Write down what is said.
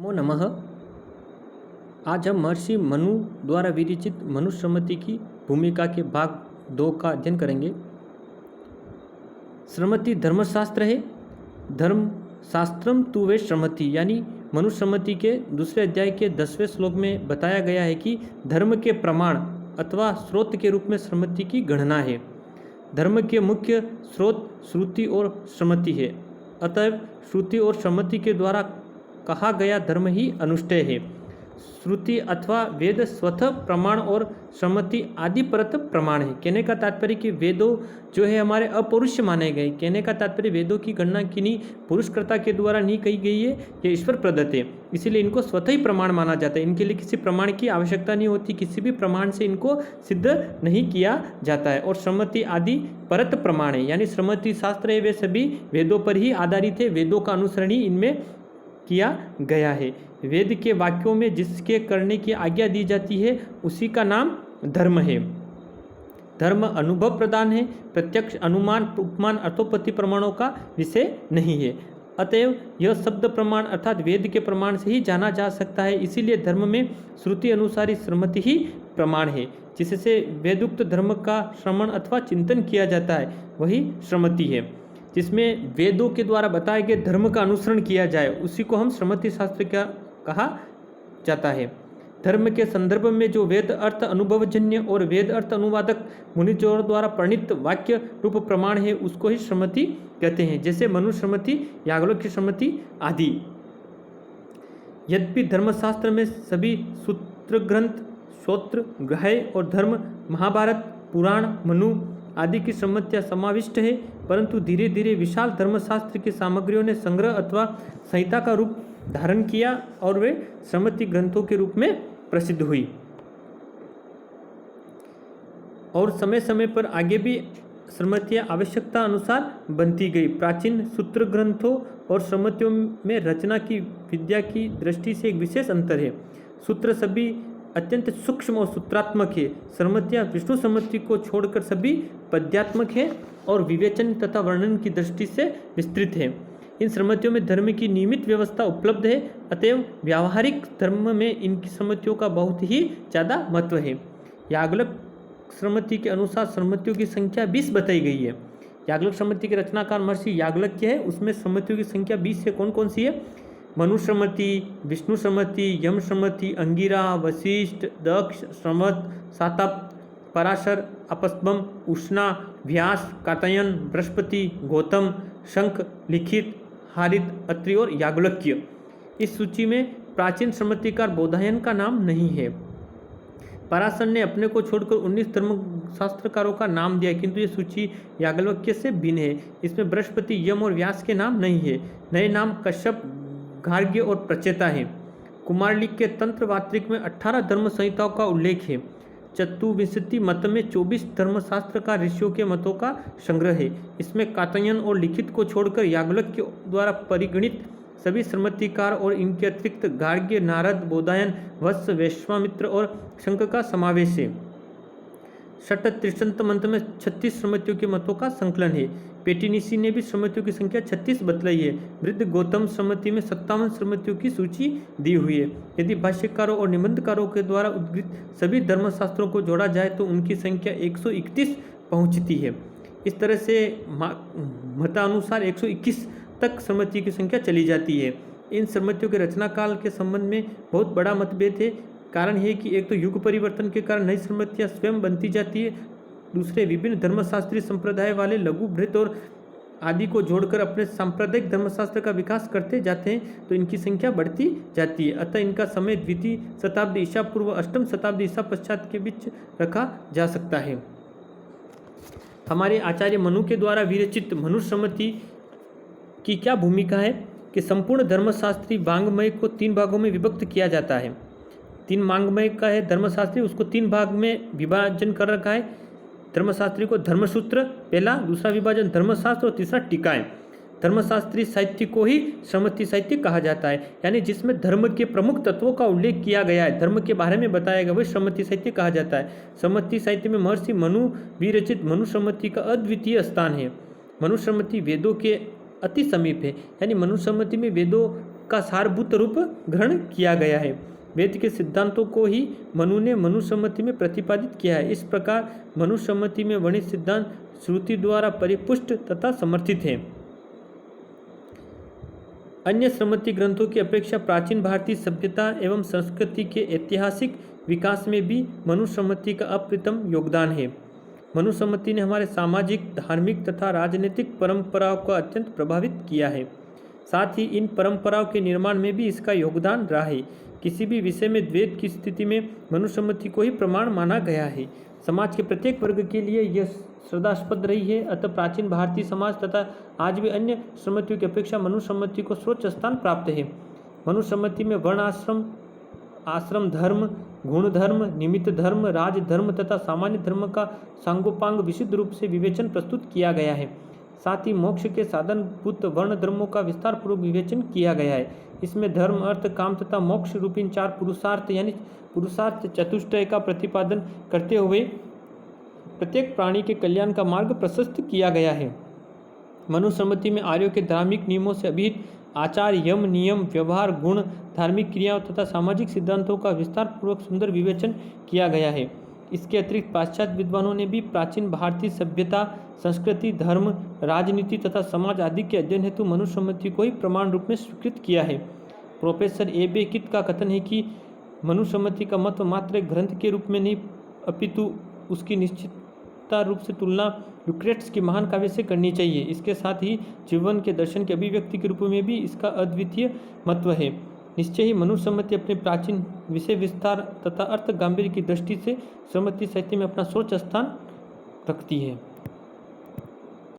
नमो नमः। आज हम महर्षि मनु द्वारा विरचित मनुस्मृति की भूमिका के भाग 2 का अध्ययन करेंगे। स्मृति धर्मशास्त्र है। धर्मशास्त्रम तु वे स्मृति यानी मनुस्मृति के दूसरे अध्याय के 10वें श्लोक में बताया गया है कि धर्म के प्रमाण अथवा स्रोत के रूप में स्मृति की गणना है। धर्म के मुख्य स्रोत श्रुति और स्मृति है। अतः श्रुति और स्मृति के द्वारा कहा गया धर्म ही अनुष्ठेय है। श्रुति अथवा वेद स्वतः प्रमाण और स्मृति आदि परत प्रमाण है। कहने का तात्पर्य कि वेदों जो है हमारे अपौरुष माने गए। कहने का तात्पर्य वेदों की गणना किन्हीं पुरुषकर्ता के द्वारा नहीं कही गई है, ये ईश्वर प्रदत्त है, इसीलिए इनको स्वतः ही प्रमाण माना जाता है। इनके लिए किसी प्रमाण की आवश्यकता नहीं होती, किसी भी प्रमाण से इनको सिद्ध नहीं किया जाता है। और स्मृति आदि परत प्रमाण है, यानी स्मृति शास्त्र है वे सभी वेदों पर ही आधारित है। वेदों का अनुसरण ही इनमें किया गया है। वेद के वाक्यों में जिसके करने की आज्ञा दी जाती है उसी का नाम धर्म है। धर्म अनुभव प्रदान है, प्रत्यक्ष अनुमान उपमान अर्थोपत्ति प्रमाणों का विषय नहीं है। अतएव यह शब्द प्रमाण अर्थात वेद के प्रमाण से ही जाना जा सकता है। इसीलिए धर्म में श्रुति अनुसारी स्मृति ही प्रमाण है, जिससे वेदोक्त धर्म का श्रवण अथवा चिंतन किया जाता है वही स्मृति है। जिसमें वेदों के द्वारा बताए गए धर्म का अनुसरण किया जाए उसी को हम स्मृति शास्त्र का कहा जाता है। धर्म के संदर्भ में जो वेद अर्थ अनुभवजन्य और वेद अर्थ अनुवादक मुनिजोर द्वारा प्रणीत वाक्य रूप प्रमाण है उसको ही स्मृति कहते हैं, जैसे मनुस्मृति, याज्ञवल्क्य स्मृति आदि। यद्यपि धर्मशास्त्र में सभी सूत्र ग्रंथ, श्रोत्र, ग्राह्य और धर्म, महाभारत, पुराण, मनु आदि की स्मृतियाँ समाविष्ट है, परंतु धीरे धीरे विशाल धर्मशास्त्र की सामग्रियों ने संग्रह अथवा संहिता का रूप धारण किया और वे स्मृति ग्रंथों के रूप में प्रसिद्ध हुई। और समय समय पर आगे भी स्मृतियाँ आवश्यकता अनुसार बनती गई। प्राचीन सूत्र ग्रंथों और स्मृतियों में रचना की विद्या की दृष्टि से एक विशेष अंतर है। सूत्र सभी अत्यंत सूक्ष्म और सूत्रात्मक है। स्मृतियाँ विष्णु स्मृति को छोड़कर सभी पद्यात्मक है और विवेचन तथा वर्णन की दृष्टि से विस्तृत है। इन स्मृतियों में धर्म की नियमित व्यवस्था उपलब्ध है, अतएव व्यावहारिक धर्म में इनकी स्मृतियों का बहुत ही ज़्यादा महत्व है। याज्ञवल्क्य स्मृति के अनुसार स्मृतियों की संख्या 20 बताई गई है। याज्ञवल्क्य स्मृति के रचनाकार महर्षि याज्ञवल्क्य है, उसमें स्मृतियों की संख्या 20 है। कौन कौन सी है? मनुस्मृति, विष्णु स्मृति, यम स्मृति, अंगिरा, वशिष्ठ, दक्ष, श्रमत, सातप, पराशर, अपस्बम, उष्णा, व्यास, कात्यायन, बृहस्पति, गौतम, शंख, लिखित, हारित, अत्रि और याज्ञवल्क्य। इस सूची में प्राचीन स्मृतिकार बोधायन का नाम नहीं है। पराशर ने अपने को छोड़कर 19 धर्मशास्त्रकारों का नाम दिया, किंतु ये सूची याज्ञवल्क्य से भिन्न है। इसमें बृहस्पति, यम और व्यास के नाम नहीं है। नए नाम कश्यप, गार्ग्य और प्रचेता है। कुमारलिक के तंत्र वात्रिक में 18 धर्म संहिताओं का उल्लेख है। चतुर्विंशति मत में 24 धर्मशास्त्र का ऋषियों के मतों का संग्रह है। इसमें कात्यायन और लिखित को छोड़कर याज्ञवल्क्य द्वारा परिगणित सभी स्मृतिकार और इनके अतिरिक्त गार्ग्य, नारद, बोधायन, वत्स, वैश्वामित्र और शंख का समावेश है। षट त्रिशंत मंत्र में 36 स्मृतियों के मतों का संकलन है। पेटिनिसी ने भी स्मृतियों की संख्या 36 बतलाई है। वृद्ध गौतम स्मृति में 57 स्मृतियों की सूची दी हुई है। यदि भाष्यकारों और निबंधकारों के द्वारा उद्धृत सभी धर्मशास्त्रों को जोड़ा जाए तो उनकी संख्या 131 पहुंचती है। इस तरह से मतानुसार 121 तक स्मृति की संख्या चली जाती है। इन स्मृतियों के रचना काल के संबंध में बहुत बड़ा मतभेद है। कारण है कि एक तो युग परिवर्तन के कारण नई स्मृतियाँ स्वयं बनती जाती है, दूसरे विभिन्न धर्मशास्त्रीय संप्रदाय वाले लघु, बृहत और आदि को जोड़कर अपने सांप्रदायिक धर्मशास्त्र का विकास करते जाते हैं तो इनकी संख्या बढ़ती जाती है। अतः इनका समय द्वितीय शताब्दी ईसा पूर्व 8वीं शताब्दी ईसा पश्चात के बीच रखा जा सकता है। हमारे आचार्य मनु के द्वारा विरचित मनुस्मृति की क्या भूमिका है कि संपूर्ण धर्मशास्त्री वाङ्मय को 3 भागों में विभक्त किया जाता है। 3 वाङ्मय का है धर्मशास्त्री, उसको 3 भाग में विभाजन कर रखा है। धर्मशास्त्री को धर्मसूत्र पहला, दूसरा विभाजन धर्मशास्त्र और तीसरा टीकाएं। धर्मशास्त्री साहित्य को ही स्मृति साहित्य कहा जाता है, यानी जिसमें धर्म के प्रमुख तत्वों का उल्लेख किया गया है, धर्म के बारे में बताया गया वही स्मृति साहित्य कहा जाता है। स्मृति साहित्य में महर्षि मनु विरचित मनुस्मृति का अद्वितीय स्थान है। मनुस्मृति वेदों के अति समीप है, यानी मनुस्मृति में वेदों का सारभूत रूप ग्रहण किया गया है। वेद के सिद्धांतों को ही मनु ने मनुस्मृति में प्रतिपादित किया है। इस प्रकार मनुस्मृति में वर्णित सिद्धांत श्रुति द्वारा परिपुष्ट तथा समर्थित है। अन्य स्मृति ग्रंथों की अपेक्षा प्राचीन भारतीय सभ्यता एवं संस्कृति के ऐतिहासिक विकास में भी मनुस्मृति का अप्रतिम योगदान है। मनुस्मृति ने हमारे सामाजिक, धार्मिक तथा राजनीतिक परंपराओं को अत्यंत प्रभावित किया है। साथ ही इन परंपराओं के निर्माण में भी इसका योगदान रहा है। किसी भी विषय में द्वैत की स्थिति में मनुस्मृति को ही प्रमाण माना गया है। समाज के प्रत्येक वर्ग के लिए यह श्रद्धास्पद रही है। अतः प्राचीन भारतीय समाज तथा आज भी अन्य स्मृतियों की अपेक्षा मनुस्मृति को सर्वोच्च स्थान प्राप्त है। मनुस्मृति में वर्ण आश्रम, आश्रम धर्म, गुण धर्म, निमित्त धर्म, राज धर्म तथा सामान्य धर्म का सांगोपांग विशुद्ध रूप से विवेचन प्रस्तुत किया गया है। साथ ही मोक्ष के साधनभूत वर्ण धर्मों का विस्तार पूर्वक विवेचन किया गया है। इसमें धर्म, अर्थ, काम तथा मोक्ष रूपी 4 पुरुषार्थ यानी पुरुषार्थ चतुष्टय का प्रतिपादन करते हुए प्रत्येक प्राणी के कल्याण का मार्ग प्रशस्त किया गया है। मनुस्मृति में आर्यों के धार्मिक नियमों से अभिहित आचार, यम, नियम, व्यवहार, गुण, धार्मिक क्रियाओं तथा सामाजिक सिद्धांतों का विस्तार पूर्वक सुंदर विवेचन किया गया है। इसके अतिरिक्त पाश्चात्य विद्वानों ने भी प्राचीन भारतीय सभ्यता, संस्कृति, धर्म, राजनीति तथा समाज आदि के अध्ययन हेतु मनुस्मृति को ही प्रमाण रूप में स्वीकृत किया है। Professor A B. कित का कथन है कि मनुस्मृति का महत्व मात्र एक ग्रंथ के रूप में नहीं अपितु उसकी निश्चितता रूप से तुलना यूक्रेट्स के महान काव्य से करनी चाहिए। इसके साथ ही जीवन के दर्शन की अभिव्यक्ति के रूप में भी इसका अद्वितीय महत्व है। निश्चय ही मनुस्मृति अपने प्राचीन विषय विस्तार तथा अर्थ गांभीर्य की दृष्टि से स्मृति साहित्य में अपना सर्वोच्च स्थान रखती है।